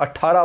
18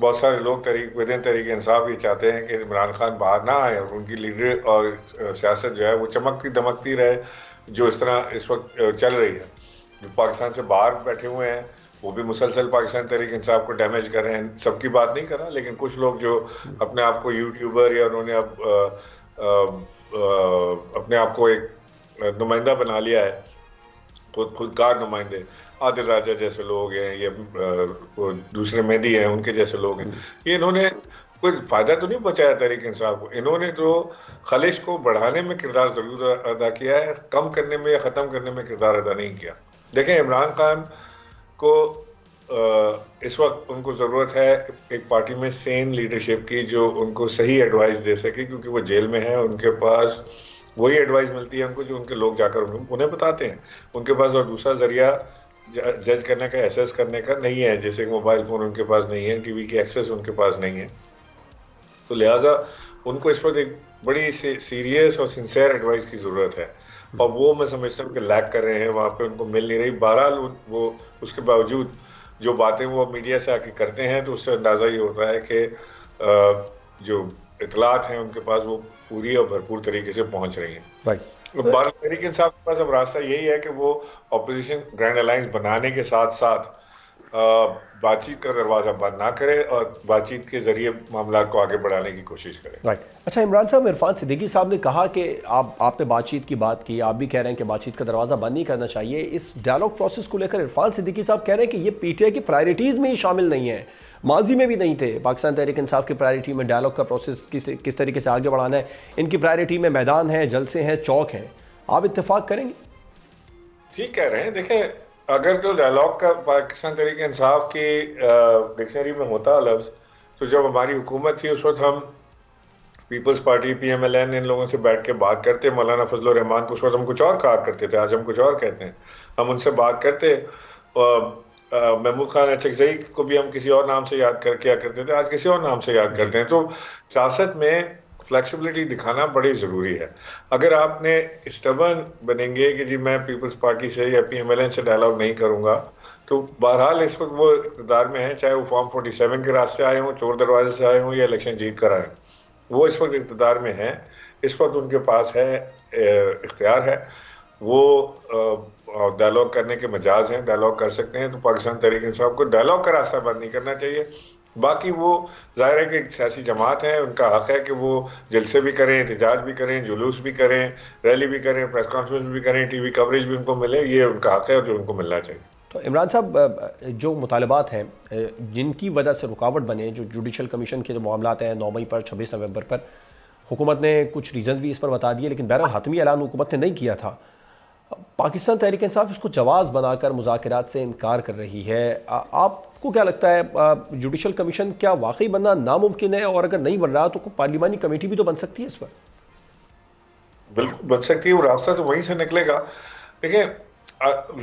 بہت سارے لوگ تحریک انصاف یہ چاہتے ہیں کہ عمران خان باہر نہ آئے اور ان کی لیڈر اور سیاست جو ہے وہ چمکتی دمکتی رہے، جو اس طرح اس وقت چل رہی ہے. جو پاکستان سے باہر بیٹھے ہوئے ہیں وہ بھی مسلسل پاکستان تحریک انصاف کو ڈیمیج کر رہے ہیں. سب کی بات نہیں کر رہا، لیکن کچھ لوگ جو اپنے آپ کو یوٹیوبر یا انہوں نے اب اپنے آپ کو ایک نمائندہ بنا لیا ہے، خودکار نمائندے، عادل راجہ جیسے لوگ ہیں یا دوسرے مہدی ہیں ان کے جیسے لوگ ہیں، یہ انہوں نے کوئی فائدہ تو نہیں پہنچایا تحریک انصاف کو. انہوں نے تو خلش کو بڑھانے میں کردار ضرور ادا کیا ہے، کم کرنے میں یا ختم کرنے میں کردار ادا نہیں کیا. دیکھیں عمران خان کو اس وقت ان کو ضرورت ہے ایک پارٹی میں سین لیڈرشپ کی جو ان کو صحیح ایڈوائز دے سکے، کیونکہ وہ جیل میں ہیں. ان کے پاس وہی ایڈوائز ملتی ہے ان کو جو ان کے لوگ جا کر انہیں بتاتے ہیں. ان کے پاس اور دوسرا ذریعہ جج کرنے کا، ایسیس کرنے کا نہیں ہے، جیسے کہ موبائل فون ان کے پاس نہیں ہے، ٹی وی کی ایکسیس ان کے پاس نہیں ہے. تو لہٰذا ان کو اس وقت ایک بڑی سیریس اور سنسیئر ایڈوائز کی ضرورت ہے، اور وہ میں سمجھتا ہوں کہ لیک کر رہے ہیں، وہاں پہ ان کو مل نہیں رہی. بہرحال وہ اس کے باوجود جو باتیں وہ میڈیا سے آ کے کرتے ہیں تو اس سے اندازہ یہ ہوتا ہے کہ جو اطلاعات ہیں ان کے پاس وہ پوری اور بھرپور طریقے سے پہنچ رہی ہیں. بھارت تحریک انصاف کے پاس اب راستہ یہی ہے کہ وہ اپوزیشن گرینڈ الائنس بنانے کے ساتھ ساتھ بات چیت کا دروازہ بند نہ کرے اور بات چیت کے ذریعے معاملات کو آگے بڑھانے کی کوشش کرے. اچھا عمران صاحب، عرفان صدیقی صاحب نے کہا کہ آپ نے بات چیت کی بات کی، آپ بھی کہہ رہے ہیں کہ بات چیت کا دروازہ بند نہیں کرنا چاہیے. اس ڈائلاگ پروسیس کو لے کر عرفان صدیقی صاحب کہہ رہے ہیں کہ یہ پی ٹی آئی کی پرائرٹیز میں ہی شامل نہیں ہے، ماضی میں بھی نہیں تھے. پاکستان تحریک انصاف کی پرائرٹی میں ڈائلاگ کا پروسیس کس طریقے سے آگے بڑھانا ہے، ان کی پرائرٹی میں میدان ہے، جلسے ہیں، چوک ہیں. آپ اتفاق کریں گے؟ ٹھیک کہہ رہے ہیں. دیکھیں اگر تو ڈائلاگ کا پاکستان تحریک انصاف کی ڈکشنری میں ہوتا لفظ، تو جب ہماری حکومت تھی اس وقت ہم Peoples Party, P M L N, ان لوگوں سے بیٹھ کے بات کرتے. مولانا فضل الرحمان کو اس وقت ہم کچھ اور کہا کرتے تھے، آج ہم کچھ اور کہتے ہیں. ہم ان سے بات کرتے. محمود خان اچکزئی کو بھی ہم کسی اور نام سے یاد کیا کرتے تھے، آج کسی اور نام سے یاد کرتے ہیں. تو سیاست میں فلیکسیبلٹی دکھانا بڑی ضروری ہے. اگر آپ نے اسٹبن بنیں گے کہ جی میں پیپلز پارٹی سے یا پی ایم ایل این سے ڈائلاگ نہیں کروں گا، تو بہرحال اس وقت وہ اقتدار میں ہیں، چاہے وہ فارم 47 کے راستے آئے ہوں، چور دروازے سے آئے ہوں یا الیکشن جیت کر آئے ہوں، وہ اس وقت اقتدار میں ہیں. اس وقت ان کے پاس ہے اختیار ہے، وہ ڈائلاگ کرنے کے مجاز ہیں، ڈائلاگ کر سکتے ہیں. تو پاکستان تحریک انصاف کو ڈائلاگ کا راستہ بند نہیں کرنا چاہیے. باقی وہ ظاہر ہے کہ ایک سیاسی جماعت ہے، ان کا حق ہے کہ وہ جلسے بھی کریں، احتجاج بھی کریں، جلوس بھی کریں، ریلی بھی کریں، پریس کانفرنس بھی کریں، ٹی وی کوریج بھی ان کو ملے. یہ ان کا حق ہے جو ان کو ملنا چاہیے. تو عمران صاحب، جو مطالبات ہیں جن کی وجہ سے رکاوٹ بنے، جو جوڈیشل کمیشن کے جو معاملات ہیں 9 مئی پر، 26 نومبر پر، حکومت نے کچھ ریزنز بھی اس پر بتا دیے، لیکن بہرحال حتمی اعلان حکومت نے نہیں کیا تھا. پاکستان تحریک انصاف اس کو جواز بنا کر مذاکرات سے انکار کر رہی ہے. آپ کو کیا لگتا ہے جوڈیشل کمیشن کیا واقعی بننا ناممکن ہے؟ اور اگر نہیں بن رہا تو کوئی پارلیمانی کمیٹی بھی تو بن سکتی ہے اس پر. بالکل بن سکتی ہے، وہ راستہ تو وہیں سے نکلے گا. دیکھیں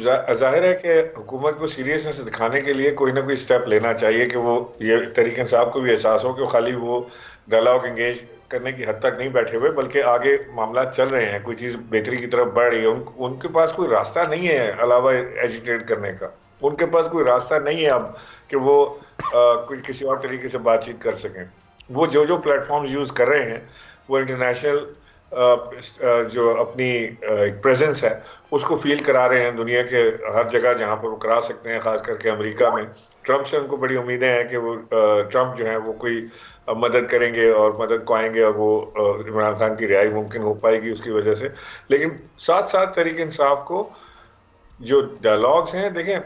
ظاہر ہے کہ حکومت کو سیریسنس دکھانے کے لیے کوئی نہ کوئی سٹیپ لینا چاہیے کہ وہ یہ تحریک انصاف کو بھی احساس ہو کہ خالی وہ ڈائلاگ انگیج کرنے کی حد تک نہیں بیٹھے ہوئے، بلکہ آگے معاملات چل رہے ہیں، کوئی چیز بہتری کی طرف بڑھ رہی ہے. ان کے پاس کوئی راستہ نہیں ہے علاوہ ایجیٹیٹ کرنے کا. ان کے پاس کوئی راستہ نہیں ہے اب کہ وہ کوئی کسی اور طریقے سے بات چیت کر سکیں. وہ جو پلیٹ فارمز یوز کر رہے ہیں وہ انٹرنیشنل جو اپنی پریزنس ہے اس کو فیل کرا رہے ہیں دنیا کے ہر جگہ جہاں پر وہ کرا سکتے ہیں، خاص کر کے امریکہ میں. ٹرمپ سے ان کو بڑی امیدیں ہیں کہ وہ ٹرمپ جو ہیں وہ کوئی مدد کریں گے اور مدد کو آئیں گے اور وہ عمران خان کی رہائی ممکن ہو پائے گی اس کی وجہ سے. لیکن ساتھ ساتھ تحریک انصاف کو جو ڈائلاگز ہیں، دیکھیں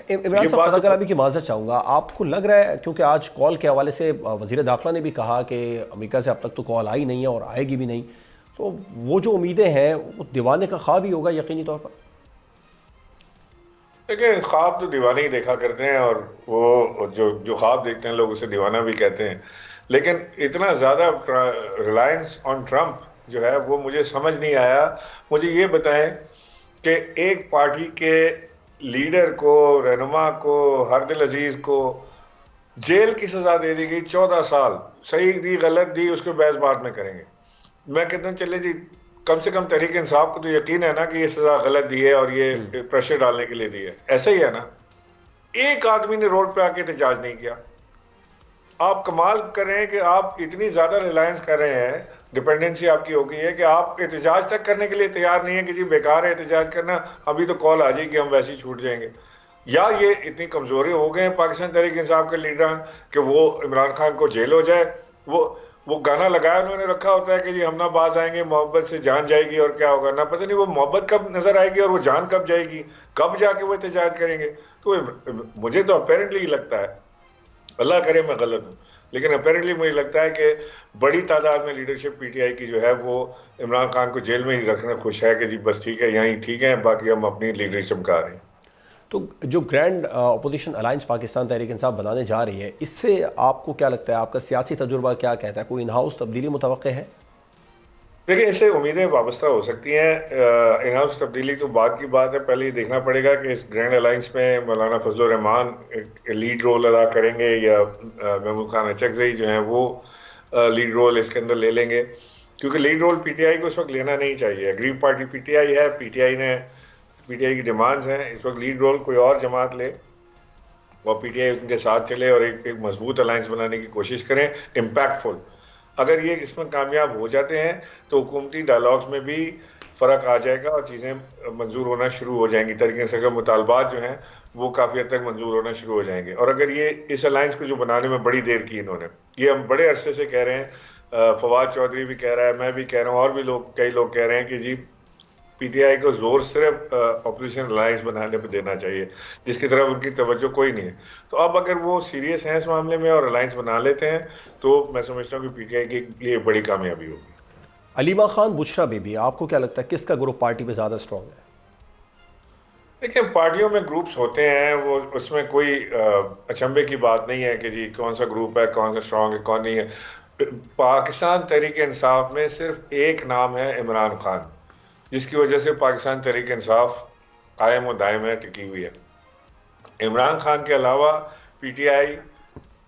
عمران صاحب خدا کلابی کی معذرت چاہوں گا، آپ کو لگ رہا ہے کیونکہ آج کال کے حوالے سے وزیر داخلہ نے بھی کہا کہ امریکہ سے اب تک تو کال آئی نہیں ہے اور آئے گی بھی نہیں، تو وہ جو امیدیں ہیں وہ دیوانے کا خواب ہی ہوگا یقینی طور پر؟ دیکھیں خواب تو دیوانے ہی دیکھا کرتے ہیں، اور وہ جو خواب دیکھتے ہیں لوگ اسے دیوانہ بھی کہتے ہیں. لیکن اتنا زیادہ ریلائنس آن ٹرمپ جو ہے وہ مجھے سمجھ نہیں آیا. مجھے یہ بتائیں کہ ایک پارٹی کے لیڈر کو، رہنما کو، ہردل عزیز کو جیل کی سزا دے دی گئی 14 سال، صحیح دی غلط دی اس کے بحث بعد میں کریں گے. میں کہتا ہوں چلے جی کم سے کم تحریک انصاف کو تو یقین ہے نا کہ یہ سزا غلط دی ہے اور یہ پریشر ڈالنے کے لیے دی ہے. ایسا ہی ہے نا. ایک آدمی نے روڈ پہ آ کے احتجاج نہیں کیا، آپ کمال کر رہے ہیں کہ آپ اتنی زیادہ ریلائنس کر رہے ہیں، ڈپینڈنسی آپ کی ہو گئی ہے کہ آپ احتجاج تک کرنے کے لیے تیار نہیں ہے کہ جی بیکار ہے احتجاج کرنا، ابھی تو کال آ جائے کہ ہم ویسے ہی چھوٹ جائیں گے. یا یہ اتنی کمزوری ہو گئے ہیں پاکستان تحریک انصاف کے لیڈران کہ وہ عمران خان کو جیل ہو جائے. وہ گانا لگایا انہوں نے رکھا ہوتا ہے کہ جی ہم نہ باز آئیں گے، محبت سے جان جائے گی، اور کیا ہوگا نہ پتہ نہیں وہ محبت کب نظر آئے گی اور وہ جان کب جائے گی، کب جا کے وہ احتجاج کریں گے. تو مجھے تو اپیرنٹلی لگتا ہے، اللہ کرے میں غلط ہوں، لیکن اپیرنٹلی مجھے لگتا ہے کہ بڑی تعداد میں لیڈرشپ پی ٹی آئی کی جو ہے وہ عمران خان کو جیل میں ہی رکھنا خوش ہے کہ جی بس ٹھیک ہے یہیں ٹھیک ہے، باقی ہم اپنی لیڈری چمکا رہے ہیں. تو جو grand opposition alliance Pakistan Tehreek Insaf بنانے جا رہی ہے، اس سے آپ کو کیا لگتا ہے، آپ کا سیاسی تجربہ کیا کہتا ہے، کوئی ان ہاؤس تبدیلی متوقع ہے؟ دیکھیں اس سے امیدیں وابستہ ہو سکتی ہیں. ان ہاؤس تبدیلی تو بعد کی بات ہے، پہلے یہ دیکھنا پڑے گا کہ اس گرینڈ الائنس میں مولانا فضل الرحمان لیڈ رول ادا کریں گے یا محمود خان اچکزئی جو ہیں وہ لیڈ رول اس کے اندر لے لیں گے، کیونکہ lead role PTI کو اس وقت لینا نہیں چاہیے. اگریو پارٹی پی ٹی آئی ہے، پی ٹی آئی کی ڈیمانڈز ہیں، اس وقت لیڈ رول کوئی اور جماعت لے اور پی ٹی آئی ان کے ساتھ چلے اور ایک مضبوط الائنس بنانے کی کوشش کریں، امپیکٹ فل. اگر یہ اس میں کامیاب ہو جاتے ہیں تو حکومتی ڈائلاگز میں بھی فرق آ جائے گا اور چیزیں منظور ہونا شروع ہو جائیں گی. تحریک انصاف کے مطالبات جو ہیں وہ کافی حد تک منظور ہونا شروع ہو جائیں گے. اور اگر یہ اس الائنس کو جو بنانے میں بڑی دیر کی انہوں نے، یہ ہم بڑے عرصے سے کہہ رہے ہیں، فواد چودھری بھی کہہ رہا ہے، میں بھی کہہ رہا ہوں، اور بھی کئی لوگ کہہ رہے ہیں کہ جی پی ٹی آئی کو زور صرف اپوزیشن الائنس بنانے پہ دینا چاہیے، جس کی طرف ان کی توجہ کوئی نہیں ہے. تو اب اگر وہ سیریس ہیں اس معاملے میں اور الائنس بنا لیتے ہیں تو میں سمجھتا ہوں کہ پی ٹی آئی کے لیے بڑی کامیابی ہوگی. علیمہ خان بشرا بی بی، آپ کو کیا لگتا ہے کس کا گروپ پارٹی پہ زیادہ اسٹرانگ ہے؟ دیکھیں پارٹیوں میں گروپس ہوتے ہیں، وہ اس میں کوئی اچنبے کی بات نہیں ہے کہ جی کون سا گروپ ہے، کون سا اسٹرانگ ہے، کون نہیں ہے. پاکستان تحریک انصاف میں صرف ایک نام ہے، عمران خان، جس کی وجہ سے پاکستان تحریک انصاف قائم و دائم ہے، ٹکی ہوئی ہے. عمران خان کے علاوہ پی ٹی آئی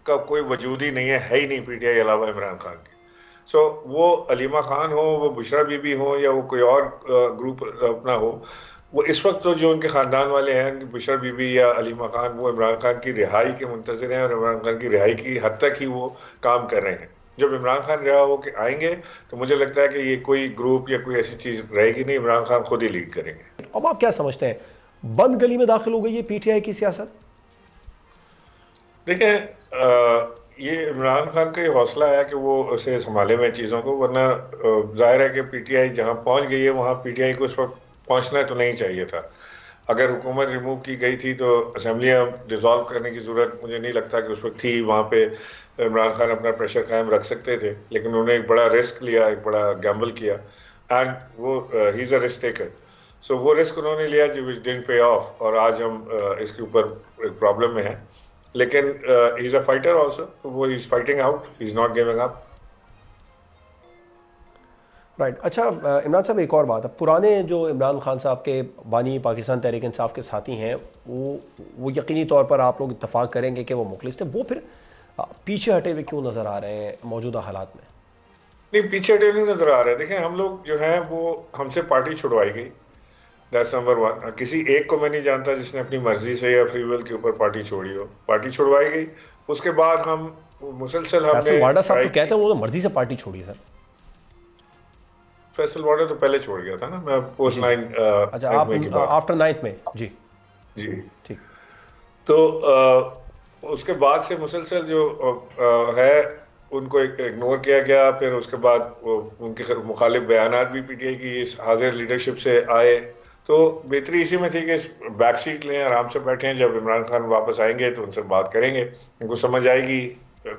کا کوئی وجود ہی نہیں ہے ہی نہیں پی ٹی آئی علاوہ عمران خان کے. سو وہ علیمہ خان ہو، وہ بشرا بی بی ہو، یا وہ کوئی اور گروپ اپنا ہو، وہ اس وقت تو جو ان کے خاندان والے ہیں، بشرا بی بی یا علیمہ خان، وہ عمران خان کی رہائی کے منتظر ہیں اور عمران خان کی رہائی کی حد تک ہی وہ کام کر رہے ہیں. جب عمران خان رہا ہو کے آئیں گے تو مجھے لگتا ہے کہ یہ کوئی گروپ یا کوئی ایسی چیز رہے گی نہیں، عمران خان خود ہی لیڈ کریں گے. اب آپ کیا سمجھتے ہیں، بند گلی میں داخل ہو گئی ہے پی ٹی آئی کی سیاست؟ دیکھیں یہ عمران خان کا یہ حوصلہ ہے کہ وہ اسے سنبھالے میں چیزوں کو، ورنہ ظاہر ہے کہ پی ٹی آئی جہاں پہنچ گئی ہے وہاں پی ٹی آئی کو اس وقت پہنچنا تو نہیں چاہیے تھا. اگر حکومت ریموو کی گئی تھی تو اسمبلیاں ڈیزالو کرنے کی ضرورت مجھے نہیں لگتا کہ اس وقت تھی. وہاں پہ عمران خان اپنا پریشر قائم رکھ سکتے تھے، لیکن انہوں نے ایک بڑا رسک لیا، ایک بڑا گیمبل کیا، اینڈ وہ ہی از اے رسک ٹیکر. سو وہ رسک انہوں نے لیا جو وچ ڈنٹ پے آف، اور آج ہم اس کے اوپر ایک پرابلم میں ہیں. لیکن ہی از اے فائٹر آلسو، وہ is fighting out, he is not giving up. Right. اچھا عمران صاحب ایک اور بات ہے، پرانے جو عمران خان صاحب کے بانی پاکستان تحریک انصاف کے ساتھی ہیں وہ یقینی طور پر آپ لوگ اتفاق کریں گے کہ وہ مخلص تھے، وہ پھر پیچھے ہٹے ہوئے کیوں نظر آ رہے ہیں موجودہ حالات میں؟ نہیں پیچھے ہٹے نہیں نظر آ رہے. دیکھیں ہم لوگ جو ہیں وہ ہم سے پارٹی چھڑوائی گئی، دیٹس نمبر ون. کسی ایک کو میں نہیں جانتا جس نے اپنی مرضی سے یا فری ول کے اوپر پارٹی چھوڑی ہو. پارٹی چھڑوائی گئی، اس کے بعد ہم مسلسل ہم فیصل نے وارڈا صاحب تو کہتے ہیں انہوں نے مرضی سے پارٹی چھوڑی سر. فیصل وارڈا تو پہلے چھوڑ گیا تھا نا، میں پوسٹ 9 اچھا آپ آفٹر 9 میں جی جی ٹھیک. تو اس کے بعد سے مسلسل جو ہے ان کو اگنور کیا گیا. پھر اس کے بعد ان کے مخالف بیانات بھی پی ٹی آئی کی اس حاضر لیڈرشپ سے آئے. تو بہتری اسی میں تھی کہ بیک سیٹ لیں، آرام سے بیٹھیں، جب عمران خان واپس آئیں گے تو ان سے بات کریں گے، ان کو سمجھ آئے گی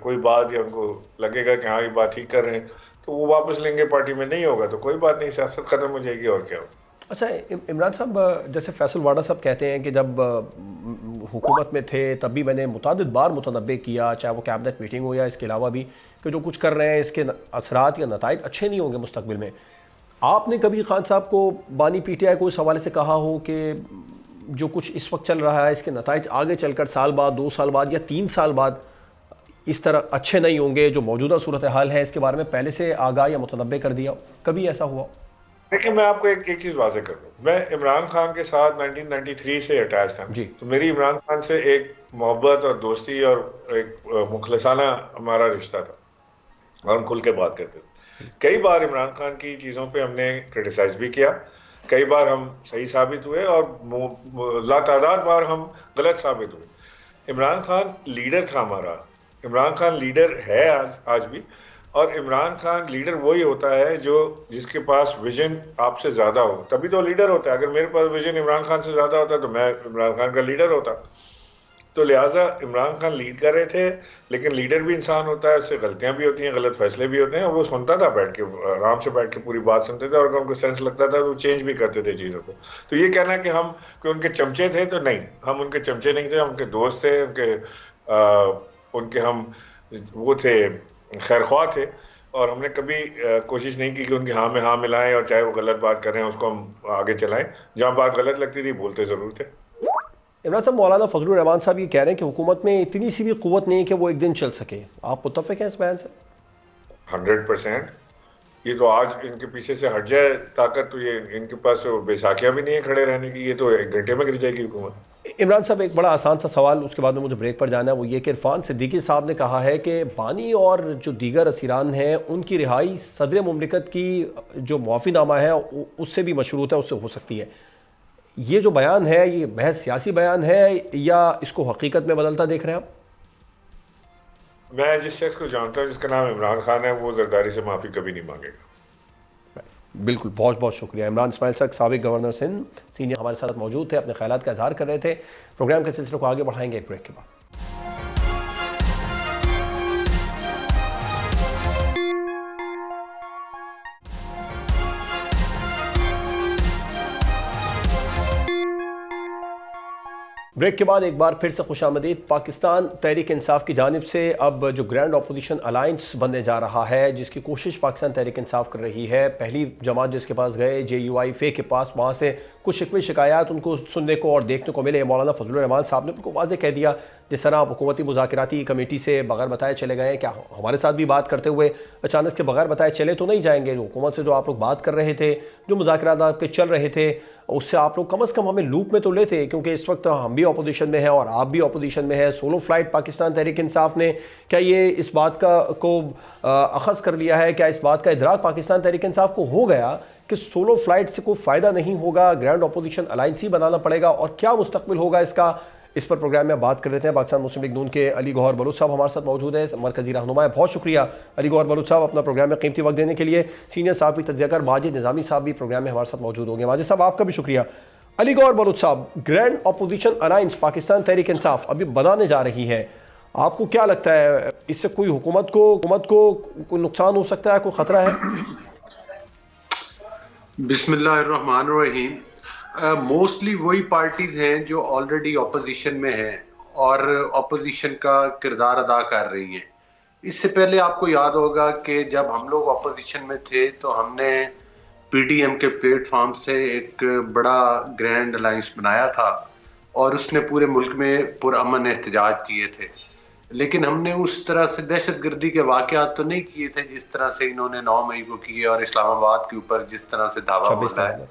کوئی بات یا ان کو لگے گا کہ ہاں یہ بات ٹھیک کر رہے ہیں تو وہ واپس لیں گے. پارٹی میں نہیں ہوگا تو کوئی بات نہیں، سیاست ختم ہو جائے گی اور کیا ہو. اچھا عمران صاحب، جیسے فیصل وارڈا صاحب کہتے ہیں کہ جب حکومت میں تھے تب بھی میں نے متعدد بار متنبع کیا، چاہے وہ کیبنٹ میٹنگ ہو یا اس کے علاوہ بھی، کہ جو کچھ کر رہے ہیں اس کے اثرات یا نتائج اچھے نہیں ہوں گے مستقبل میں. آپ نے کبھی خان صاحب کو بانی پی ٹی آئی کو اس حوالے سے کہا ہو کہ جو کچھ اس وقت چل رہا ہے اس کے نتائج آگے چل کر سال بعد، 2 سال بعد یا 3 سال بعد اس طرح اچھے نہیں ہوں گے، جو موجودہ صورتحال ہے اس کے بارے میں پہلے سے آگاہ یا متنبع کر دیا، کبھی ایسا ہوا؟ لیکن میں آپ کو ایک چیز واضح کر دوں، میں عمران خان کے ساتھ 1993 سے اٹیچ تھا جی تو میری عمران خان سے ایک محبت اور دوستی اور ایک مخلصانہ ہمارا رشتہ تھا اور ہم کھل کے بات کرتے تھے. کئی بار عمران خان کی چیزوں پہ ہم نے کرٹیسائز بھی کیا, کئی بار ہم صحیح ثابت ہوئے اور لاتعداد بار ہم غلط ثابت ہوئے. عمران خان لیڈر تھا ہمارا, عمران خان لیڈر ہے آج بھی, اور عمران خان لیڈر وہی ہوتا ہے جس کے پاس ویژن آپ سے زیادہ ہو, تبھی تو لیڈر ہوتا ہے. اگر میرے پاس ویژن عمران خان سے زیادہ ہوتا تو میں عمران خان کا لیڈر ہوتا. تو لہٰذا عمران خان لیڈ کر رہے تھے, لیکن لیڈر بھی انسان ہوتا ہے, اس سے غلطیاں بھی ہوتی ہیں, غلط فیصلے بھی ہوتے ہیں, اور وہ سنتا تھا بیٹھ کے, آرام سے بیٹھ کے پوری بات سنتے تھے, اور اگر ان کو سینس لگتا تھا تو چینج بھی کرتے تھے چیزوں کو. تو یہ کہنا کہ ہم کوئی ان کے چمچے تھے تو نہیں, ہم ان کے چمچے نہیں تھے, ہم ان کے دوست تھے, ان کے ہم وہ تھے, خیر خواہ تھے, اور ہم نے کبھی کوشش نہیں کی کہ ان کی ہاں میں ہاں ملائیں, اور چاہے وہ غلط بات کریں اس کو ہم آگے چلائیں. جہاں بات غلط لگتی تھی بولتے ضرور تھے. عمران صاحب, مولانا فضل الرحمان صاحب یہ کہہ رہے ہیں کہ حکومت میں اتنی سی بھی قوت نہیں کہ وہ ایک دن چل سکے, آپ متفق ہیں اس بیان سے؟ 100%. یہ تو آج ان کے پیچھے سے ہٹ جائے طاقت تو یہ ان کے پاس بیساکھیاں بھی نہیں ہیں کھڑے رہنے کی, یہ تو 1 گھنٹے میں گر جائے گی حکومت. عمران صاحب ایک بڑا آسان سا سوال, اس کے بعد میں مجھے بریک پر جانا ہے, وہ یہ کہ عرفان صدیقی صاحب نے کہا ہے کہ بانی اور جو دیگر اسیران ہیں ان کی رہائی صدر مملکت کی جو معافی نامہ ہے اس سے بھی مشروط ہے, اس سے ہو سکتی ہے. یہ جو بیان ہے یہ محض سیاسی بیان ہے یا اس کو حقیقت میں بدلتا دیکھ رہے ہیں آپ؟ میں جس شخص کو جانتا ہوں جس کا نام عمران خان ہے, وہ زرداری سے معافی کبھی نہیں مانگے گا. بالکل, بہت بہت شکریہ. عمران اسماعیل صاحب سابق گورنر سندھ سینئر ہمارے ساتھ موجود تھے, اپنے خیالات کا اظہار کر رہے تھے. پروگرام کے سلسلے کو آگے بڑھائیں گے ایک بریک کے بعد. بریک کے بعد ایک بار پھر سے خوش آمدید. پاکستان تحریک انصاف کی جانب سے اب جو گرینڈ اپوزیشن الائنس بننے جا رہا ہے, جس کی کوشش پاکستان تحریک انصاف کر رہی ہے, پہلی جماعت جس کے پاس گئے JUI کے پاس, وہاں سے کچھ شکوے شکایات ان کو سننے کو اور دیکھنے کو ملے. مولانا فضل الرحمان صاحب نے ان کو واضح کہہ دیا, جس طرح حکومتی مذاکراتی کمیٹی سے بغیر بتائے چلے گئے, کیا ہمارے ساتھ بھی بات کرتے ہوئے اچانک سے بغیر بتائے چلے تو نہیں جائیں گے. حکومت سے جو آپ لوگ بات کر رہے تھے, جو مذاکرات آپ کے چل رہے تھے, اس سے آپ لوگ کم از کم ہمیں لوپ میں تو لیتے, کیونکہ اس وقت ہم بھی اپوزیشن میں ہیں اور آپ بھی اپوزیشن میں ہیں. سولو فلائٹ پاکستان تحریک انصاف نے کیا یہ اس بات کو اخذ کر لیا ہے, کیا اس بات کا ادراک پاکستان تحریک انصاف کو ہو گیا کہ سولو فلائٹ سے کوئی فائدہ نہیں ہوگا, گرینڈ اپوزیشن الائنس ہی بنانا پڑے گا, اور کیا مستقبل ہوگا اس کا؟ اس پر پروگرام میں بات کر رہے ہیں. پاکستان مسلم لیگ نون کے علی گوہر بلوچ صاحب ہمارے ساتھ موجود ہیں, مرکزی رہنما. بہت شکریہ علی گوہر بلوچ صاحب اپنا پروگرام میں قیمتی وقت دینے کے لیے. سینئر صاحب بھی تجزیہ کار ماجد نظامی صاحب بھی پروگرام میں ہمارے ساتھ موجود ہوں گے. ماجد صاحب آپ کا بھی شکریہ. علی گوہر بلوچ صاحب, grand opposition alliance Pakistan Tehreek Insaf ابھی بنانے جا رہی ہے, آپ کو کیا لگتا ہے اس سے کوئی حکومت کو کوئی نقصان ہو سکتا ہے, کوئی خطرہ ہے؟ بسم اللہ الرحمن الرحیم. موسٹلی وہی پارٹیز ہیں جو آلریڈی اپوزیشن میں ہیں اور اپوزیشن کا کردار ادا کر رہی ہیں. اس سے پہلے آپ کو یاد ہوگا کہ جب ہم لوگ اپوزیشن میں تھے تو ہم نے PDM کے پلیٹ فارم سے ایک بڑا گرینڈ الائنس بنایا تھا اور اس نے پورے ملک میں پرامن احتجاج کیے تھے. لیکن ہم نے اس طرح سے دہشت گردی کے واقعات تو نہیں کیے تھے جس طرح سے انہوں نے 9 مئی کو کیے اور اسلام آباد کے اوپر جس طرح سے دعویٰ ہو رہا ہے.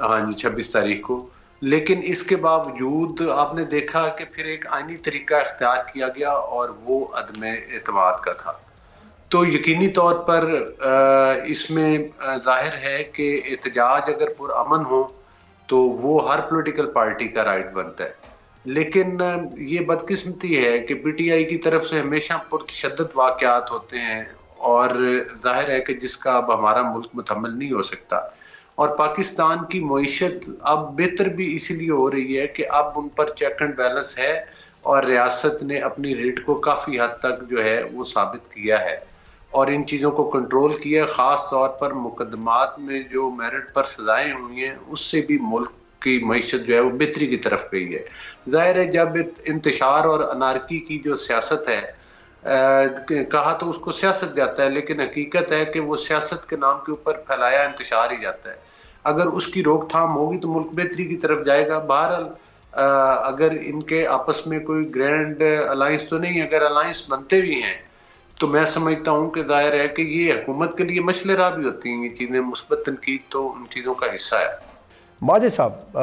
ہاں جی, 26 تاریخ کو. لیکن اس کے باوجود آپ نے دیکھا کہ پھر ایک آئینی طریقہ اختیار کیا گیا اور وہ عدم اعتماد کا تھا. تو یقینی طور پر اس میں ظاہر ہے کہ احتجاج اگر پرامن ہو تو وہ ہر پولیٹیکل پارٹی کا رائٹ بنتا ہے. لیکن یہ بدقسمتی ہے کہ PTI کی طرف سے ہمیشہ پرتشدد واقعات ہوتے ہیں اور ظاہر ہے کہ جس کا اب ہمارا ملک متحمل نہیں ہو سکتا. اور پاکستان کی معیشت اب بہتر بھی اسی لیے ہو رہی ہے کہ اب ان پر چیک اینڈ بیلنس ہے اور ریاست نے اپنی ریٹ کو کافی حد تک جو ہے وہ ثابت کیا ہے اور ان چیزوں کو کنٹرول کیا ہے. خاص طور پر مقدمات میں جو میرٹ پر سزائیں ہوئی ہیں اس سے بھی ملک کی معیشت جو ہے وہ بہتری کی طرف گئی ہے. ظاہر ہے جب انتشار اور انارکی کی جو سیاست ہے کہا تو اس کو سیاست جاتا ہے, لیکن حقیقت ہے کہ وہ سیاست کے نام کے اوپر پھیلایا انتشار ہی جاتا ہے. اگر اس کی روک تھام ہوگی تو ملک بہتری کی طرف جائے گا. بہرحال اگر ان کے آپس میں کوئی گرینڈ الائنس تو نہیں, اگر الائنس بنتے بھی ہیں تو میں سمجھتا ہوں کہ ظاہر ہے کہ یہ حکومت کے لیے مشعل راہ بھی ہوتی ہیں. یہ چیزیں مثبت تنقید تو ان چیزوں کا حصہ ہے. ماجد صاحب،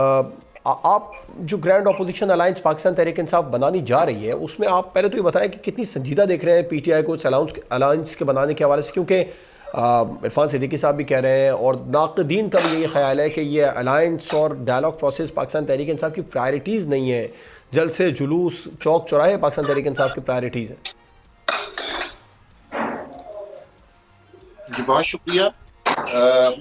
آپ جو grand opposition alliance Pakistan Tehreek Insaf بنانی جا رہی ہے، اس میں آپ پہلے تو یہ بتائیں کہ کتنی سنجیدہ دیکھ رہے ہیں پی ٹی آئی کو اس الائنس کے بنانے کے حوالے سے، کیونکہ عرفان صدیقی صاحب بھی کہہ رہے ہیں اور ناقدین کا بھی یہی خیال ہے کہ یہ الائنس اور ڈائلاگ پروسیس پاکستان تحریک انصاف کی پرائرٹیز نہیں ہے، جلسے جلوس چوک چوراہے پاکستان تحریک انصاف کی پرائرٹیز ہیں. جی بہت شکریہ.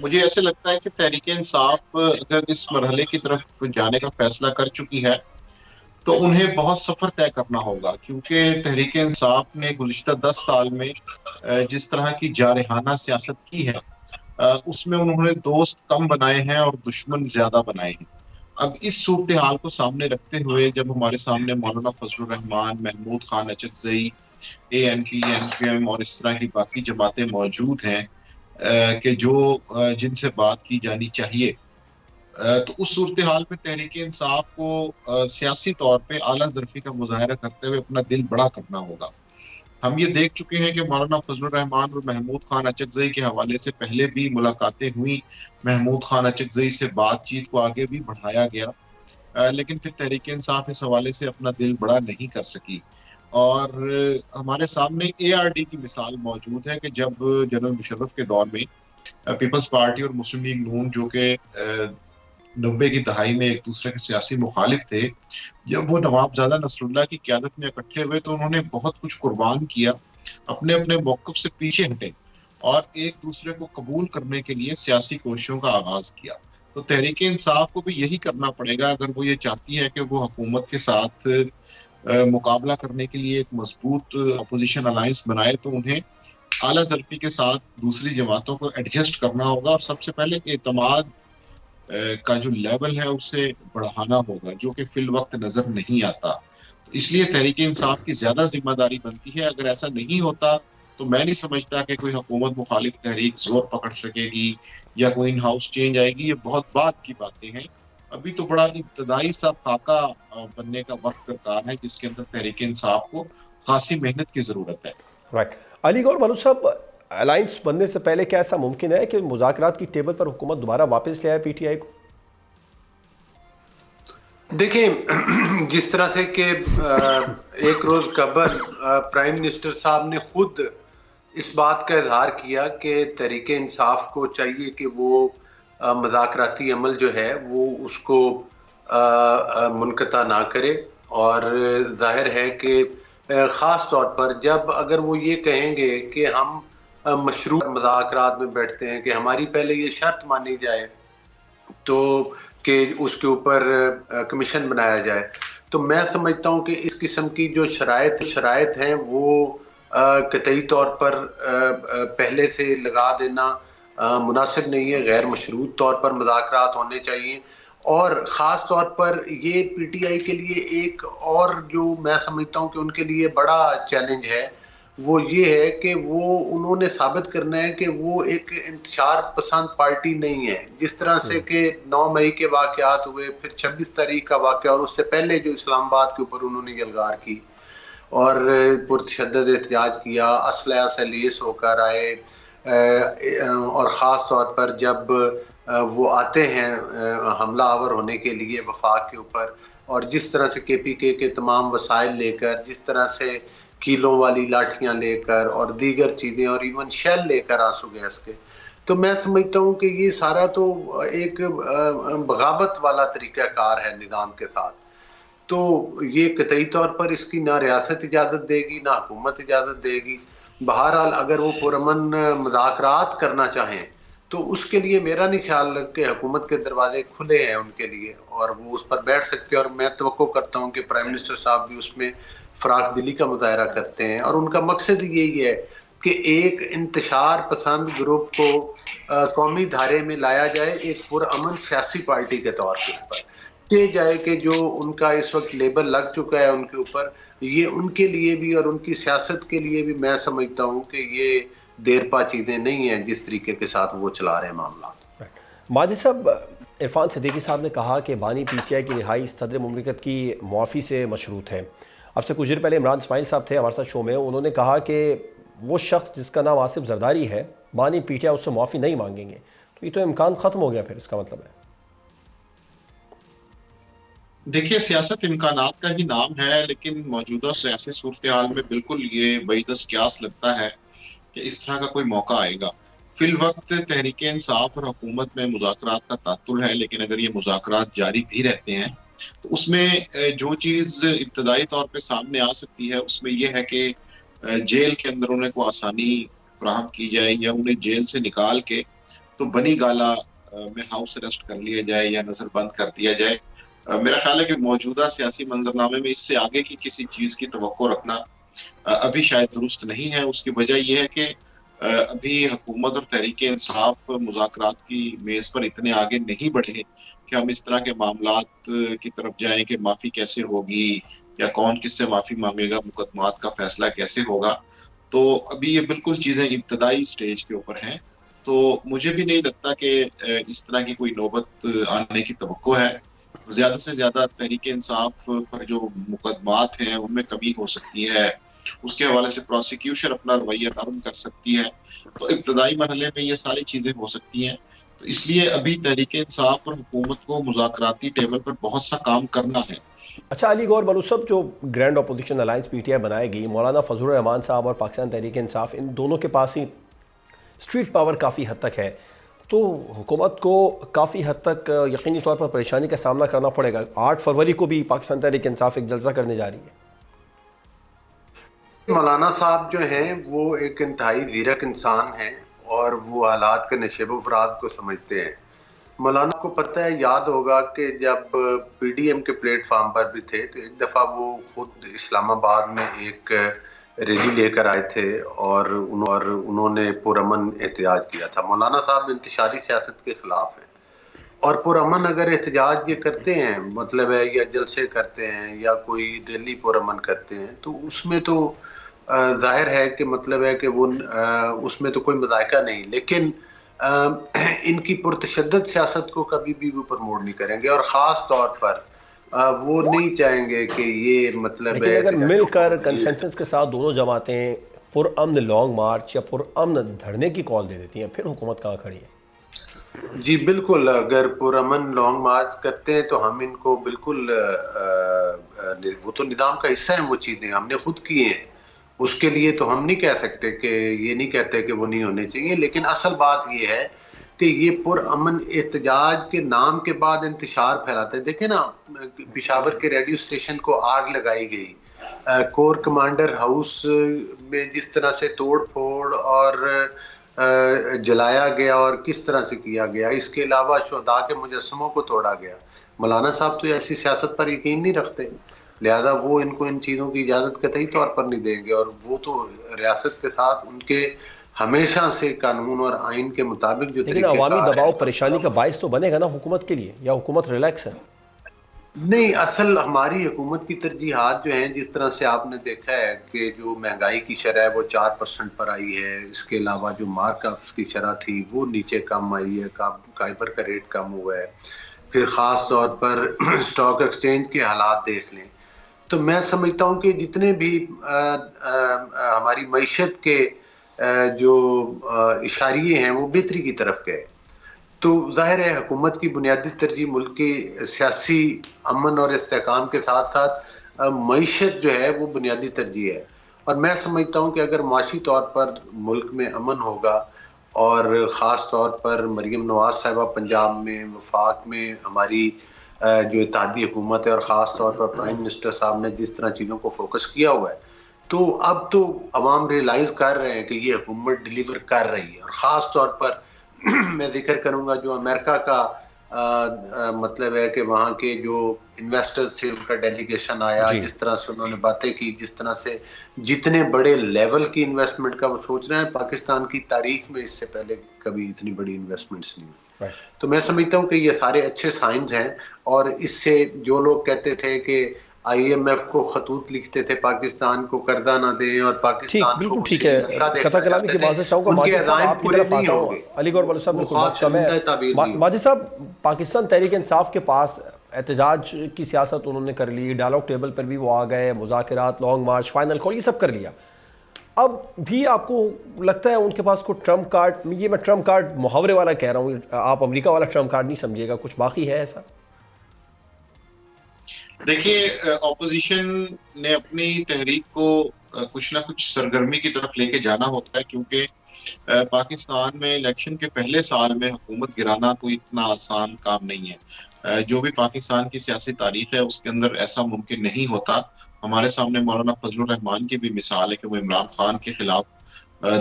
مجھے ایسے لگتا ہے کہ تحریک انصاف اگر اس مرحلے کی طرف جانے کا فیصلہ کر چکی ہے تو انہیں بہت سفر طے کرنا ہوگا، کیونکہ تحریک انصاف نے گزشتہ 10 سال میں جس طرح کی جارحانہ سیاست کی ہے اس میں انہوں نے دوست کم بنائے ہیں اور دشمن زیادہ بنائے ہیں. اب اس صورتحال کو سامنے رکھتے ہوئے جب ہمارے سامنے مولانا فضل الرحمان، محمود خان اچکزئی، ANP، NQM اور اس طرح کی باقی جماعتیں موجود ہیں کہ جن سے بات کی جانی چاہیے، تو اس صورتحال میں تحریک انصاف کو سیاسی طور پہ اعلیٰ ظرفی کا مظاہرہ کرتے ہوئے اپنا دل بڑا کرنا ہوگا. ہم یہ دیکھ چکے ہیں کہ مولانا فضل الرحمان اور محمود خان اچکزئی کے حوالے سے پہلے بھی ملاقاتیں ہوئیں، محمود خان اچکزئی سے بات چیت کو آگے بھی بڑھایا گیا، لیکن پھر تحریک انصاف اس حوالے سے اپنا دل بڑا نہیں کر سکی. اور ہمارے سامنے ARD کی مثال موجود ہے کہ جب جنرل مشرف کے دور میں پیپلز پارٹی اور مسلم لیگ نون، جو کہ 90 کی دہائی میں ایک دوسرے کے سیاسی مخالف تھے، جب وہ نواب زادہ نصر اللہ کی قیادت میں اکٹھے ہوئے تو انہوں نے بہت کچھ قربان کیا، اپنے اپنے موقف سے پیچھے ہٹے اور ایک دوسرے کو قبول کرنے کے لیے سیاسی کوششوں کا آغاز کیا. تو تحریک انصاف کو بھی یہی کرنا پڑے گا اگر وہ یہ چاہتی ہے کہ وہ حکومت کے ساتھ مقابلہ کرنے کے لیے ایک مضبوط اپوزیشن الائنس بنائے، تو انہیں اعلیٰ ظرفی کے ساتھ دوسری جماعتوں کو ایڈجسٹ کرنا ہوگا اور سب سے پہلے اعتماد کا جو لیول ہے اسے بڑھانا ہوگا، جو کہ فی الوقت نظر نہیں آتا. اس لیے تحریک انصاف کی زیادہ ذمہ داری بنتی ہے. اگر ایسا نہیں ہوتا تو میں نہیں سمجھتا کہ کوئی حکومت مخالف تحریک زور پکڑ سکے گی یا کوئی ان ہاؤس چینج آئے گی. یہ بہت بعد کی باتیں ہیں، ابھی تو بڑا ابتدائی سا خاکہ بننے کا وقت درکار ہے جس کے اندر تحریک انصاف کو خاصی محنت کی ضرورت ہے. رائٹ. علی گور بلوچ صاحب، الائنس بننے سے پہلے کیا ایسا ممکن ہے کہ مذاکرات کی ٹیبل پر حکومت دوبارہ واپس لے آئے PTI کو؟ دیکھیں، جس طرح سے کہ ایک روز قبل پرائم منسٹر صاحب نے خود اس بات کا اظہار کیا کہ تحریک انصاف کو چاہیے کہ وہ مذاکراتی عمل جو ہے وہ اس کو منقطع نہ کرے، اور ظاہر ہے کہ خاص طور پر جب اگر وہ یہ کہیں گے کہ ہم مشروع مذاکرات میں بیٹھتے ہیں کہ ہماری پہلے یہ شرط مانی جائے تو کہ اس کے اوپر کمیشن بنایا جائے، تو میں سمجھتا ہوں کہ اس قسم کی جو شرائط ہیں وہ قطعی طور پر پہلے سے لگا دینا مناسب نہیں ہے. غیر مشروط طور پر مذاکرات ہونے چاہیے، اور خاص طور پر یہ PTI کے لیے ایک اور جو میں سمجھتا ہوں کہ ان کے لیے بڑا چیلنج ہے وہ یہ ہے کہ انہوں نے ثابت کرنا ہے کہ وہ ایک انتشار پسند پارٹی نہیں ہے. جس طرح سے کہ 9 مئی کے واقعات ہوئے، پھر 26 تاریخ کا واقعہ، اور اس سے پہلے جو اسلام آباد کے اوپر انہوں نے یلغار کی اور پرتشدد احتجاج کیا، اسلحہ سے لیس ہو کر آئے، اور خاص طور پر جب وہ آتے ہیں حملہ آور ہونے کے لیے وفاق کے اوپر، اور جس طرح سے KPK کے تمام وسائل لے کر، جس طرح سے کیلوں والی لاٹھیاں لے کر اور دیگر چیزیں اور ایون شیل لے کر آنسو گیس کے، تو میں سمجھتا ہوں کہ یہ سارا تو ایک بغاوت والا طریقہ کار ہے نظام کے ساتھ. تو یہ قطعی طور پر اس کی نہ ریاست اجازت دے گی نہ حکومت اجازت دے گی. بہرحال اگر وہ پرامن مذاکرات کرنا چاہیں تو اس کے لیے میرا نہیں خیال کہ حکومت کے دروازے کھلے ہیں ان کے لیے، اور وہ اس پر بیٹھ سکتے ہیں. اور میں توقع کرتا ہوں کہ پرائم منسٹر صاحب بھی اس میں فراخ دلی کا مظاہرہ کرتے ہیں، اور ان کا مقصد یہی ہے کہ ایک انتشار پسند گروپ کو قومی دھارے میں لایا جائے، ایک پرامن سیاسی پارٹی کے طور کے اوپر کہ جائے کہ جو ان کا اس وقت لیبل لگ چکا ہے ان کے اوپر، یہ ان کے لیے بھی اور ان کی سیاست کے لیے بھی میں سمجھتا ہوں کہ یہ دیر پا چیزیں نہیں ہیں جس طریقے کے ساتھ وہ چلا رہے ہیں معاملات. ماجد صاحب، عرفان صدیقی صاحب نے کہا کہ بانی PTI کی رہائی صدر مملکت کی معافی سے مشروط ہے. اب سے کچھ دیر پہلے عمران اسماعیل صاحب تھے ہمارے ساتھ شو میں، انہوں نے کہا کہ وہ شخص جس کا نام آصف زرداری ہے، بانی PTI اس سے معافی نہیں مانگیں گے. تو یہ تو امکان ختم ہو گیا پھر، اس کا مطلب ہے دیکھیے سیاست امکانات کا ہی نام ہے، لیکن موجودہ سیاسی صورتحال میں بالکل یہ بعیدست قیاس لگتا ہے کہ اس طرح کا کوئی موقع آئے گا۔ فی الوقت تحریک انصاف اور حکومت میں مذاکرات کا تعطل ہے، لیکن اگر یہ مذاکرات جاری بھی رہتے ہیں تو اس میں جو چیز ابتدائی طور پہ سامنے آ سکتی ہے اس میں یہ ہے کہ جیل کے اندر انہیں کو آسانی فراہم کی جائے، یا انہیں جیل سے نکال کے تو بنی گالا میں ہاؤس اریسٹ کر لیا جائے یا نظر بند کر دیا جائے۔ میرا خیال ہے کہ موجودہ سیاسی منظرنامے میں اس سے آگے کی کسی چیز کی توقع رکھنا ابھی شاید درست نہیں ہے۔ اس کی وجہ یہ ہے کہ ابھی حکومت اور تحریک انصاف مذاکرات کی میز پر اتنے آگے نہیں بڑھے کہ ہم اس طرح کے معاملات کی طرف جائیں کہ معافی کیسے ہوگی یا کون کس سے معافی مانگے گا، مقدمات کا فیصلہ کیسے ہوگا۔ تو ابھی یہ بالکل چیزیں ابتدائی سٹیج کے اوپر ہیں، تو مجھے بھی نہیں لگتا کہ اس طرح کی کوئی نوبت آنے کی توقع ہے۔ زیادہ سے زیادہ تحریک انصاف پر جو مقدمات ہیں ان میں کمی ہو سکتی ہے، اس کے حوالے سے پروسیکیوشن اپنا رویہ نرم کر سکتی ہے، تو ابتدائی مرحلے میں یہ ساری چیزیں ہو سکتی ہیں۔ تو اس لیے ابھی تحریک انصاف اور حکومت کو مذاکراتی ٹیبل پر بہت سا کام کرنا ہے۔ اچھا علی گور بلوچ صاحب، جو grand opposition alliance P T I بنائے گی، مولانا فضل الرحمان صاحب اور پاکستان تحریک انصاف، ان دونوں کے پاس ہی اسٹریٹ پاور کافی حد تک ہے، تو حکومت کو کافی حد تک یقینی طور پر پریشانی کا سامنا کرنا پڑے گا۔ 8 فروری کو بھی پاکستان تحریک انصاف ایک جلسہ کرنے جا رہی ہے۔ مولانا صاحب جو ہیں وہ ایک انتہائی زیرک انسان ہیں اور وہ حالات کے نشیب و فراز کو سمجھتے ہیں۔ مولانا کو پتہ ہے، یاد ہوگا کہ جب پی ڈی ایم کے پلیٹ فارم پر بھی تھے تو ایک دفعہ وہ خود اسلام آباد میں ایک ریلی لے کر آئے تھے اور انہوں نے پرامن احتجاج کیا تھا۔ مولانا صاحب انتشاری سیاست کے خلاف ہیں، اور پرامن اگر احتجاج یہ کرتے ہیں، مطلب ہے یا جلسے کرتے ہیں یا کوئی ریلی پرامن کرتے ہیں، تو اس میں تو ظاہر ہے کہ مطلب ہے کہ وہ اس میں تو کوئی مذائقہ نہیں، لیکن ان کی پرتشدد سیاست کو کبھی بھی وہ پروموٹ نہیں کریں گے، اور خاص طور پر وہ نہیں چاہیں گے کہ یہ مطلب لیکن ہے اگر کہ مل کر کنسنسس کے ساتھ دونوں جماعتیں پرامن لانگ مارچ یا پرامن دھرنے کی کال دے دیتی ہیں، پھر حکومت کہاں کھڑی ہے؟ جی بالکل، اگر پرامن لانگ مارچ کرتے ہیں تو ہم ان کو بالکل وہ تو نظام کا حصہ ہیں، وہ چیزیں ہم نے خود کی ہیں، اس کے لیے تو ہم نہیں کہہ سکتے کہ یہ نہیں کہتے کہ وہ نہیں ہونے چاہیے، لیکن اصل بات یہ ہے کہ یہ پرامن احتجاج کے نام کے بعد انتشار پھیلاتے ہیں۔ دیکھیں نا، پشاور کے ریڈیو اسٹیشن کو آگ لگائی گئی، کور کمانڈر ہاؤس میں جس طرح سے توڑ پھوڑ اور جلایا گیا اور کس طرح سے کیا گیا، اس کے علاوہ شہداء کے مجسموں کو توڑا گیا۔ مولانا صاحب تو ایسی سیاست پر یقین نہیں رکھتے، لہذا وہ ان کو ان چیزوں کی اجازت قطعی طور پر نہیں دیں گے، اور وہ تو ریاست کے ساتھ ان کے ہمیشہ سے قانون اور آئین کے مطابق جو لیکن عوامی دباؤ پریشانی کا باعث تو بنے گا نا حکومت کے لیے، یا حکومت ریلیکس ہے؟ نہیں، اصل ہماری حکومت کی ترجیحات جو ہیں، جس طرح سے آپ نے دیکھا ہے کہ جو مہنگائی کی شرح ہے وہ 4% پر آئی ہے، اس کے علاوہ جو مارک اپس کی شرح تھی وہ نیچے کم آئی ہے، فائبر کا ریٹ کم ہوا ہے، پھر خاص طور پر اسٹاک ایکسچینج کے حالات دیکھ لیں، تو میں سمجھتا ہوں کہ جتنے بھی ہماری معیشت کے جو اشاریے ہیں وہ بہتری کی طرف گئے۔ تو ظاہر ہے حکومت کی بنیادی ترجیح ملک کے سیاسی امن اور استحکام کے ساتھ ساتھ معیشت جو ہے وہ بنیادی ترجیح ہے، اور میں سمجھتا ہوں کہ اگر معاشی طور پر ملک میں امن ہوگا، اور خاص طور پر مریم نواز صاحبہ پنجاب میں، وفاق میں ہماری جو اتحادی حکومت ہے، اور خاص طور پر پرائم منسٹر صاحب نے جس طرح چیزوں کو فوکس کیا ہوا ہے، تو اب تو عوام ریئلائز کر رہے ہیں کہ یہ حکومت ڈیلیور کر رہی ہے۔ اور خاص طور پر میں ذکر کروں گا جو امریکہ کا مطلب ہے کہ وہاں کے جو انویسٹرز تھے ان کا ڈیلیگیشن آیا، جس طرح سے انہوں نے باتیں کی، جس طرح سے جتنے بڑے لیول کی انویسٹمنٹ کا وہ سوچ رہے ہیں، پاکستان کی تاریخ میں اس سے پہلے کبھی اتنی بڑی انویسٹمنٹس نہیں ہوئی۔ تو میں سمجھتا ہوں کہ یہ سارے اچھے سائنز ہیں، اور اس سے جو لوگ کہتے تھے کہ آئی ایم ایف کو خطوط لکھتے تھے پاکستان کو قرضہ نہ دیں اور پاکستان بالکل کو ٹھیک ہے، قطع کلامی کی بازش چاہوں گا۔ ماجد صاحب آپ کی طرف آتا ہوں، علی گور بلوچ صاحب بالکل بات کم ہے۔ ماجد صاحب، پاکستان تحریک انصاف کے پاس احتجاج کی سیاست انہوں نے کر لی، ڈائلاگ ٹیبل پر بھی وہ آ گئے، مذاکرات، لانگ مارچ، فائنل کال، یہ سب کر لیا۔ اب بھی آپ کو لگتا ہے ان کے پاس کوئی ٹرمپ کارڈ، یہ میں ٹرمپ کارڈ محاورے والا کہہ رہا ہوں، آپ امریکہ والا ٹرمپ کارڈ نہیں سمجھیے گا، کچھ باقی ہے ایسا؟ دیکھیے اپوزیشن نے اپنی تحریک کو کچھ نہ کچھ سرگرمی کی طرف لے کے جانا ہوتا ہے، کیونکہ پاکستان میں الیکشن کے پہلے سال میں حکومت گرانا کوئی اتنا آسان کام نہیں ہے۔ جو بھی پاکستان کی سیاسی تاریخ ہے اس کے اندر ایسا ممکن نہیں ہوتا۔ ہمارے سامنے مولانا فضل الرحمان کی بھی مثال ہے کہ وہ عمران خان کے خلاف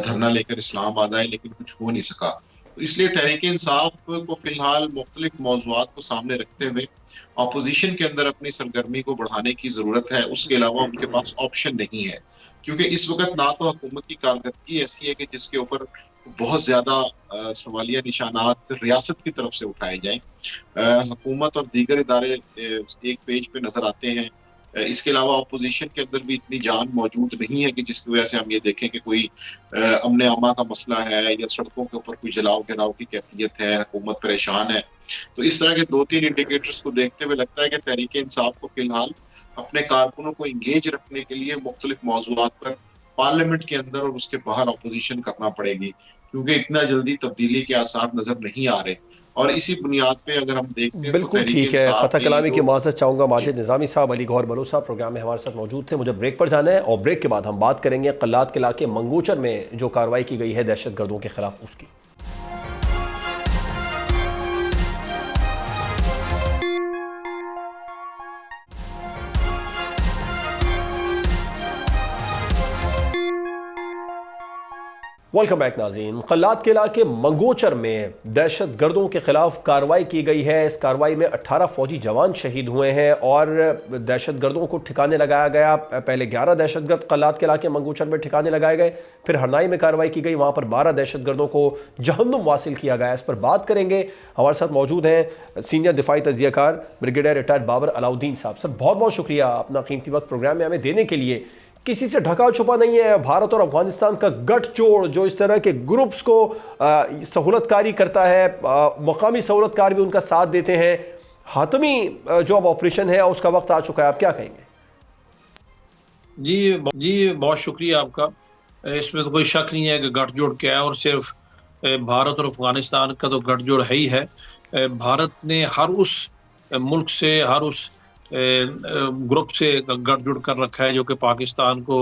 دھرنا لے کر اسلام آباد آئے، لیکن کچھ ہو نہیں سکا۔ اس لیے تحریک انصاف کو فی الحال مختلف موضوعات کو سامنے رکھتے ہوئے اپوزیشن کے اندر اپنی سرگرمی کو بڑھانے کی ضرورت ہے۔ اس کے علاوہ ان کے پاس آپشن نہیں ہے، کیونکہ اس وقت نہ تو حکومت کی کارکردگی ایسی ہے کہ جس کے اوپر بہت زیادہ سوالیہ نشانات ریاست کی طرف سے اٹھائے جائیں۔ حکومت اور دیگر ادارے ایک پیج پہ نظر آتے ہیں۔ اس کے علاوہ اپوزیشن کے اندر بھی اتنی جان موجود نہیں ہے کہ جس کی وجہ سے ہم یہ دیکھیں کہ کوئی امن امان کا مسئلہ ہے یا سڑکوں کے اوپر کوئی جلاؤ گراؤ کی کیفیت ہے، حکومت پریشان ہے۔ تو اس طرح کے 2-3 انڈیکیٹرز کو دیکھتے ہوئے لگتا ہے کہ تحریک انصاف کو فی الحال اپنے کارکنوں کو انگیج رکھنے کے لیے مختلف موضوعات پر پارلیمنٹ کے اندر اور اس کے باہر اپوزیشن کرنا پڑے گی، کیونکہ اتنا جلدی تبدیلی کے آثار نظر نہیں آ رہے۔ اور اسی بنیاد پہ اگر ہم دیکھتے ہیں بالکل ٹھیک ہے، قطع کلامی کی معذرت چاہوں گا۔ ماجد نظامی صاحب، علی گوہر بلوچ صاحب پروگرام میں ہمارے ساتھ موجود تھے۔ مجھے بریک پر جانا ہے اور بریک کے بعد ہم بات کریں گے قلات کے علاقے منگوچر میں جو کارروائی کی گئی ہے دہشت گردوں کے خلاف اس کی۔ ویلکم بیک ناظرین۔ قلات کے علاقے منگوچر میں دہشت گردوں کے خلاف کارروائی کی گئی ہے۔ اس کارروائی میں 18 فوجی جوان شہید ہوئے ہیں اور دہشت گردوں کو ٹھکانے لگایا گیا۔ پہلے 11 دہشت گرد قلات کے علاقے منگوچر میں ٹھکانے لگائے گئے، پھر ہرنائی میں کارروائی کی گئی، وہاں پر 12 دہشت گردوں کو جہنم واصل کیا گیا۔ اس پر بات کریں گے، ہمارے ساتھ موجود ہیں سینئر دفاعی تجزیہ کار بریگیڈیئر ریٹائرڈ بابر علاؤدین صاحب۔ سر بہت بہت شکریہ اپنا قیمتی وقت پروگرام میں ہمیں دینے کے لیے۔ کسی سے ڈھکا چھپا نہیں ہے، بھارت اور افغانستان کا گٹھ جوڑ جو اس طرح کے گروپس کو سہولت کاری کرتا ہے، مقامی سہولت کار بھی ان کا ساتھ دیتے ہیں۔ حاتمی جو اب آپریشن ہے اس کا وقت آ چکا ہے، آپ کیا کہیں گے؟ جی بہت شکریہ آپ کا۔ اس میں تو کوئی شک نہیں ہے کہ گٹھ جوڑ کیا ہے، اور صرف بھارت اور افغانستان کا تو گٹھ جوڑ ہے ہی ہے۔ بھارت نے ہر اس ملک سے، ہر اس گروپ سے گٹھ جوڑ کر رکھا ہے جو کہ پاکستان کو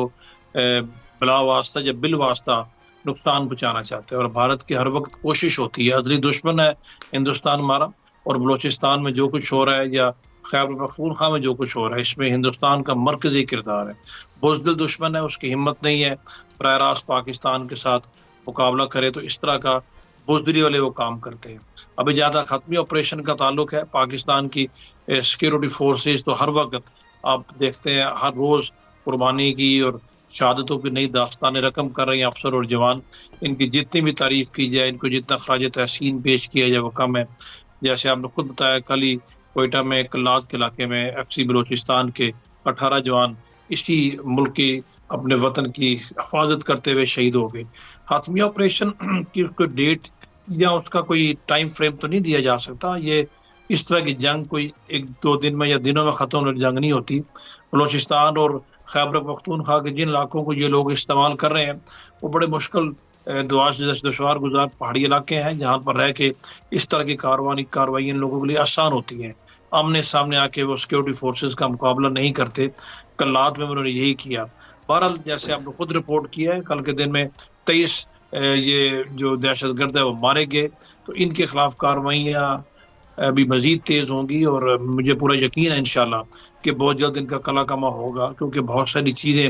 بلا واسطہ یا بال واسطہ نقصان پہنچانا چاہتے ہیں، اور بھارت کی ہر وقت کوشش ہوتی ہے۔ ازلی دشمن ہے ہندوستان ہمارا، اور بلوچستان میں جو کچھ ہو رہا ہے یا خیبر پختونخوا میں جو کچھ ہو رہا ہے اس میں ہندوستان کا مرکزی کردار ہے۔ بزدل دشمن ہے، اس کی ہمت نہیں ہے براہ راست پاکستان کے ساتھ مقابلہ کرے، تو اس طرح کا بزدلی والے وہ کام کرتے ہیں۔ ابھی زیادہ ختمی آپریشن کا تعلق ہے پاکستان کی سیکیورٹی فورسز تو ہر وقت آپ دیکھتے ہیں ہر روز قربانی کی اور شہادتوں کی نئی داستانیں رقم کر رہے ہیں افسر اور جوان۔ ان کی جتنی بھی تعریف کی جائے، ان کو جتنا خراج تحسین پیش کیا جائے وہ کم ہے۔ جیسے آپ نے خود بتایا، کل ہی کوئٹہ میں قلات کے علاقے میں FC بلوچستان کے 18 جوان اسی ملک کی اپنے وطن کی حفاظت کرتے ہوئے شہید ہو گئے۔ حاتمی آپریشن کی کوئی ڈیٹ یا اس کا کوئی ٹائم فریم تو نہیں دیا جا سکتا۔ یہ اس طرح کی جنگ کوئی 1-2 دن میں یا دنوں میں ختم ہونے جنگ نہیں ہوتی۔ بلوچستان اور خیبر پختونخوا کے جن علاقوں کو یہ لوگ استعمال کر رہے ہیں وہ بڑے مشکل دشوار گزار پہاڑی علاقے ہیں جہاں پر رہ کے اس طرح کی کارروائی ان لوگوں کے لیے آسان ہوتی ہیں۔ آمنے سامنے آ کے وہ سیکورٹی فورسز کا مقابلہ نہیں کرتے۔ قلات میں انہوں نے یہی کیا۔ بہرحال جیسے آپ نے خود رپورٹ کیا ہے، کل کے دن میں 23 یہ جو دہشت گرد ہے وہ مارے گئے، تو ان کے خلاف کارروائیاں ابھی مزید تیز ہوں گی، اور مجھے پورا یقین ہے انشاءاللہ کہ بہت جلد ان کا کلا کما ہوگا، کیونکہ بہت ساری چیزیں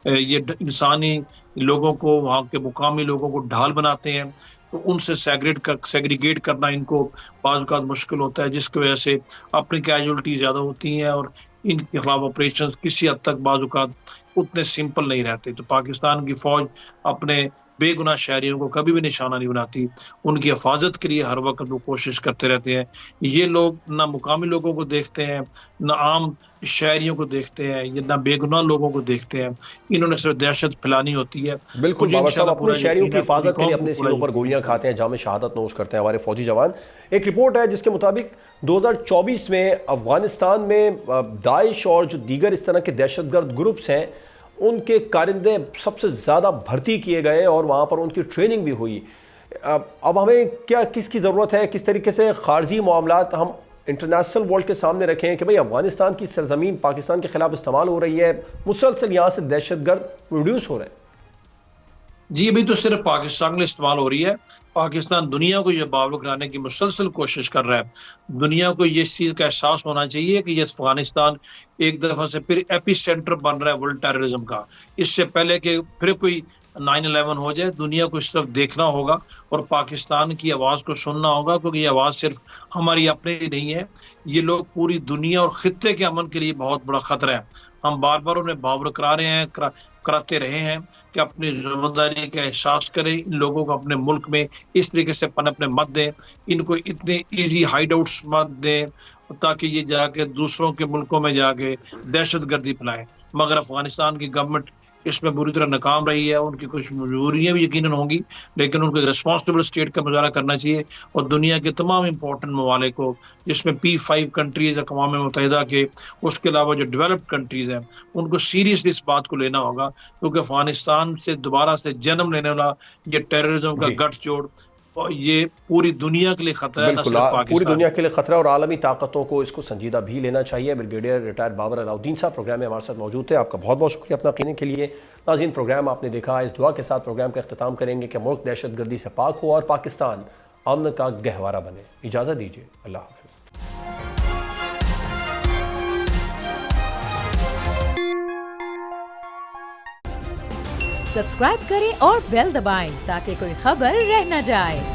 یہ انسانی لوگوں کو، وہاں کے مقامی لوگوں کو ڈھال بناتے ہیں، تو ان سے سیگریگیٹ کرنا ان کو بعض اوقات مشکل ہوتا ہے، جس کی وجہ سے اپنی کیجولٹی زیادہ ہوتی ہیں، اور ان کے خلاف آپریشنز کسی حد تک بعض اوقات اتنے سمپل نہیں رہتے۔ تو پاکستان کی فوج اپنے بے گناہ شہریوں کو کبھی بھی نشانہ نہیں بناتی، ان کی حفاظت کے لیے ہر وقت وہ کوشش کرتے رہتے ہیں۔ یہ لوگ نہ مقامی لوگوں کو دیکھتے ہیں، نہ عام شہریوں کو دیکھتے ہیں، نہ بے گناہ لوگوں کو دیکھتے ہیں، انہوں نے صرف دہشت پھیلانی ہوتی ہے۔ بالکل بابر صاحب، اپنے شہریوں کی حفاظت کے لیے اپنے سینوں پر گولیاں کھاتے ہیں، جام شہادت نوش کرتے ہیں ہمارے فوجی جوان۔ ایک رپورٹ ہے جس کے مطابق 2024 میں افغانستان میں داعش اور جو دیگر اس طرح کے دہشت گرد گروپس ہیں ان کے کارندے سب سے زیادہ بھرتی کیے گئے اور وہاں پر ان کی ٹریننگ بھی ہوئی۔ اب ہمیں کس کی ضرورت ہے، کس طریقے سے خارجی معاملات ہم انٹرنیشنل ورلڈ کے سامنے رکھیں کہ بھئی افغانستان کی سرزمین پاکستان کے خلاف استعمال ہو رہی ہے، مسلسل یہاں سے دہشت گرد پروڈیوس ہو رہے ہیں؟ جی ابھی تو صرف پاکستان میں استعمال ہو رہی ہے. پاکستان دنیا کو یہ باور کرانے کی مسلسل کوشش کر رہا ہے. دنیا کو یہ چیز کا احساس ہونا چاہیے کہ یہ افغانستان ایک دفعہ سے پھر ایپی سینٹر بن رہا ہے ورلڈ ٹیررزم کا. اس سے پہلے کہ پھر کوئی 9/11 ہو جائے، دنیا کو اس طرف دیکھنا ہوگا اور پاکستان کی آواز کو سننا ہوگا، کیونکہ یہ آواز صرف ہماری اپنے ہی نہیں ہے، یہ لوگ پوری دنیا اور خطے کے امن کے لیے بہت بڑا خطرہ ہے. ہم بار بار انہیں باور کرا رہے ہیں، کراتے رہے ہیں کہ اپنی ذمہ داری کا احساس کریں، ان لوگوں کو اپنے ملک میں اس طریقے سے پنپنے مت دیں، ان کو اتنے ایزی ہائیڈ آؤٹس مت دیں تاکہ یہ جا کے دوسروں کے ملکوں میں جا کے دہشت گردی پھیلائیں. مگر افغانستان کی گورنمنٹ اس میں بری طرح ناکام رہی ہے. ان کی کچھ مجبوریاں بھی یقیناً ہوں گی، لیکن ان کو ایک ریسپانسبل اسٹیٹ کا مظاہرہ کرنا چاہیے اور دنیا کے تمام امپورٹنٹ ممالک کو، جس میں P5 کنٹریز اقوام متحدہ کے، اس کے علاوہ جو ڈیولپڈ کنٹریز ہیں، ان کو سیریسلی اس بات کو لینا ہوگا، کیونکہ افغانستان سے دوبارہ سے جنم لینے والا یہ ٹیررزم کا گٹھ جوڑ یہ پوری دنیا کے لیے خطرہ ہے، نہ بالکل صرف پاکستان. پوری دنیا کے لیے خطرہ، اور عالمی طاقتوں کو اس کو سنجیدہ بھی لینا چاہیے. بریگیڈیئر ریٹائر بابر علاؤدین صاحب پروگرام میں ہمارے ساتھ موجود تھے. آپ کا بہت بہت شکریہ اپنا قیمت کے لیے. ناظرین، پروگرام آپ نے دیکھا، اس دعا کے ساتھ پروگرام کا اختتام کریں گے کہ ملک دہشت گردی سے پاک ہو اور پاکستان امن کا گہوارہ بنے. اجازت دیجیے، اللہ حافظ. سبسکرائب کریں اور بیل دبائیں تاکہ کوئی خبر رہ نہ جائے.